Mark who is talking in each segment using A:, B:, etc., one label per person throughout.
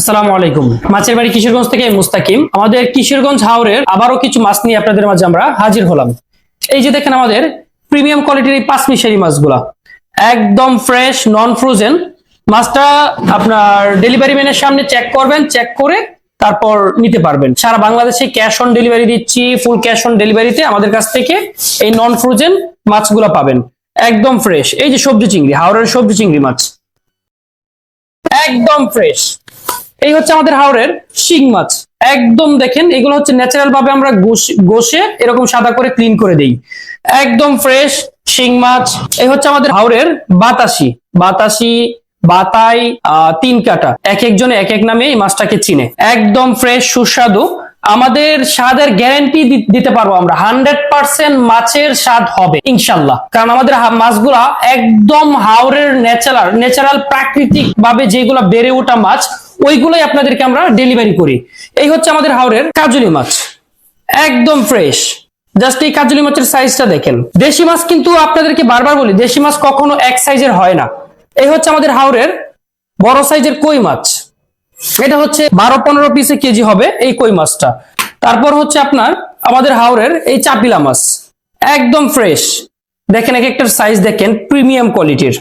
A: আসসালামু আলাইকুম। মাছের বাড়ি কিশোরগঞ্জ থেকে মুস্তাকিম। আমাদের কিশোরগঞ্জ হাওরের আবারও কিছু মাছ নিয়ে আপনাদের মাঝে আমরা হাজির হলাম। এই যে দেখেন আমাদের প্রিমিয়াম কোয়ালিটির এই পাঁচমিশারি মাছগুলা একদম ফ্রেশ, নন ফ্রোজেন। মাছটা আপনার ডেলিভারি ম্যানের সামনে চেক করবেন, চেক করে তারপর নিতে পারবেন। সারা বাংলাদেশে ক্যাশ অন ডেলিভারি দিচ্ছি, ফুল ক্যাশ অন ডেলিভারিতে আমাদের কাছ থেকে এই নন ফ্রোজেন মাছগুলো পাবেন একদম ফ্রেশ। এই যে সবজি চিংড়ি, হাওরের সবজি চিংড়ি মাছ একদম ফ্রেশ। এই হচ্ছে আমাদের হাওরের শিং মাছ, একদম দেখেন এগুলো হচ্ছে ন্যাচারাল ভাবে আমরা ঘষে এরকম সাদা করে ক্লিন করে দেই, একদম ফ্রেশ শিং মাছ। এই হচ্ছে আমাদের হাওরের বাতাসি, বাতাই, তিন কাটা, এক একজনে এক এক নামে এই মাছটাকে চিনে। একদম ফ্রেশ, সুস্বাদু। আমাদের স্বাদের গ্যারান্টি দিতে পারবো আমরা, 100% মাছের স্বাদ হবে ইনশাল্লাহ। কারণ আমাদের মাছগুলা একদম হাওরের ন্যাচারাল প্রাকৃতিক ভাবে যেগুলা বেড়ে ওঠা মাছ, ওইগুলোই আপনাদেরকে আমরা ডেলিভারি করি। এই হচ্ছে আমাদের হাওরের কাজলি মাছ, একদম ফ্রেশ। জাস্ট এই কাজলি মাছের সাইজটা দেখেন। দেশি মাছ কিন্তু আপনাদেরকে বারবার বলি, দেশি মাছ কখনো এক সাইজের হয় না। এই হচ্ছে আমাদের হাওরের বড় সাইজের কই মাছ, এটা হচ্ছে 12-15 পিসে কেজি হবে এই কই মাছটা। তারপর হচ্ছে আপনার আমাদের হাওরের এই চাপিলা মাছ, একদম ফ্রেশ। দেখেন এক একটার সাইজ দেখেন, প্রিমিয়াম কোয়ালিটির।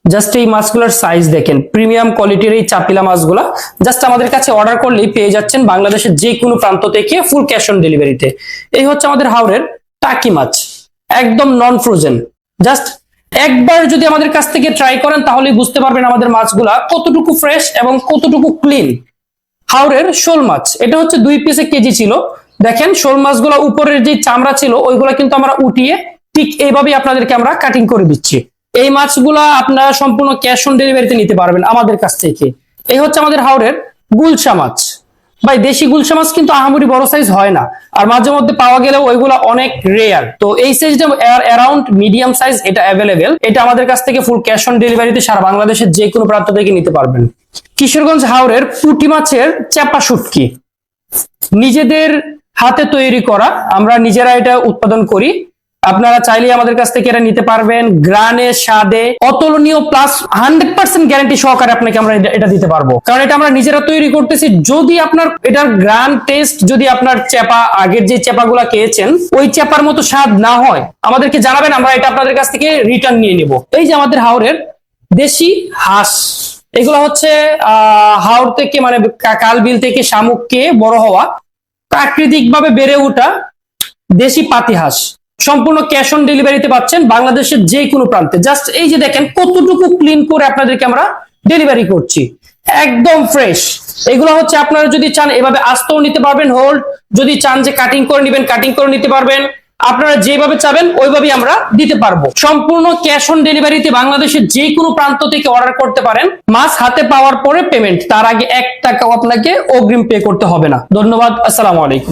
A: জাস্ট এই মাছগুলোর সাইজ দেখেন, প্রিমিয়াম কোয়ালিটির এই চাপিলা মাছগুলা জাস্ট আমাদের কাছে অর্ডার করলেই পেয়ে যাচ্ছেন বাংলাদেশের যে কোনো প্রান্ত থেকে ফুল ক্যাশ অন ডেলিভারিতে। এই হচ্ছে আমাদের হাওরের টাকি মাছ, একদম নন ফ্রোজেন। জাস্ট একবার যদি আমাদের কাছ থেকে ট্রাই করেন তাহলেই বুঝতে পারবেন আমাদের মাছগুলা কতটুকু ফ্রেশ এবং কতটুকু ক্লিন। হাওরের শোল মাছ, এটা হচ্ছে 2 পিসে কেজি ছিল। দেখেন শোল মাছগুলো উপরের যে চামড়া ছিল ওইগুলা কিন্তু আমরা উঠিয়ে ঠিক এইভাবেই আপনাদেরকে আমরা কাটিং করে দিচ্ছি। এই মাছগুলা আপনারা সম্পূর্ণ ক্যাশ অন ডেলিভারিতে নিতে পারবেন আমাদের কাছ থেকে। এই হচ্ছে আমাদের হাওরের গুলশা মাছ। ভাই দেশি গুলশা মাছ কিন্তু আহামরি বড় সাইজ হয় না, আর মাঝে মধ্যে পাওয়া গেলেও ওইগুলো অনেক রেয়ার। তো এই সাইজটা অ্যারাউন্ড মিডিয়াম সাইজ, এটা অ্যাভেলেবেল। এটা আমাদের কাছ থেকে ফুল ক্যাশ অন ডেলিভারিতে সারা বাংলাদেশের যে কোনো প্রান্ত থেকে নিতে পারবেন। কিশোরগঞ্জ হাওরের পুঁটি মাছের চাপা শুটকি, নিজেদের হাতে তৈরি করা, আমরা নিজেরা এটা উৎপাদন করি। আপনারা চাইলে আমাদের কাছ থেকে এটা নিতে পারবেন। গ্রানে, স্বাদে অতুলনীয়, প্লাস 100% গ্যারান্টি সহকারে আপনাকে আমরা এটা দিতে পারবো, কারণ এটা আমরা নিজেরা তৈরি করতেছি। যদি আপনার এটার গ্রান টেস্ট, যদি আপনার চেপা আগের যে চেপাগুলা খেয়েছেন ওই চেপার মতো স্বাদ না হয়, আমাদেরকে জানাবেন, আমরা এটা আপনাদের কাছ থেকে রিটার্ন নিয়ে নিব। এই যে আমাদের হাওরের দেশি হাঁস, এগুলো হচ্ছে হাওর থেকে মানে কাল বিল থেকে শামুককে বড় হওয়া, প্রাকৃতিক ভাবে বেড়ে ওঠা দেশি পাতি হাঁস। সম্পূর্ণ ক্যাশ অন ডেলিভারিতে পাচ্ছেন বাংলাদেশের যে কোনো প্রান্তে। জাস্ট এই যে দেখেন কতটুকু ক্লিন করে আপনাদেরকে আমরা ডেলিভারি করছি, একদম ফ্রেশ। এগুলো হচ্ছে আপনারা যদি চান এভাবে আস্তেও নিতে পারবেন, হোল্ড যদি চান যে কাটিং করে নেবেন কাটিং করে নিতে পারবেন। আপনারা যেভাবে চাবেন ওইভাবেই আমরা দিতে পারবো। সম্পূর্ণ ক্যাশ অন ডেলিভারিতে বাংলাদেশের যে কোনো প্রান্ত থেকে অর্ডার করতে পারেন। মাছ হাতে পাওয়ার পরে পেমেন্ট, তার আগে 1 টাকাও আপনাকে অগ্রিম পে করতে হবে না। ধন্যবাদ, আসসালামু আলাইকুম।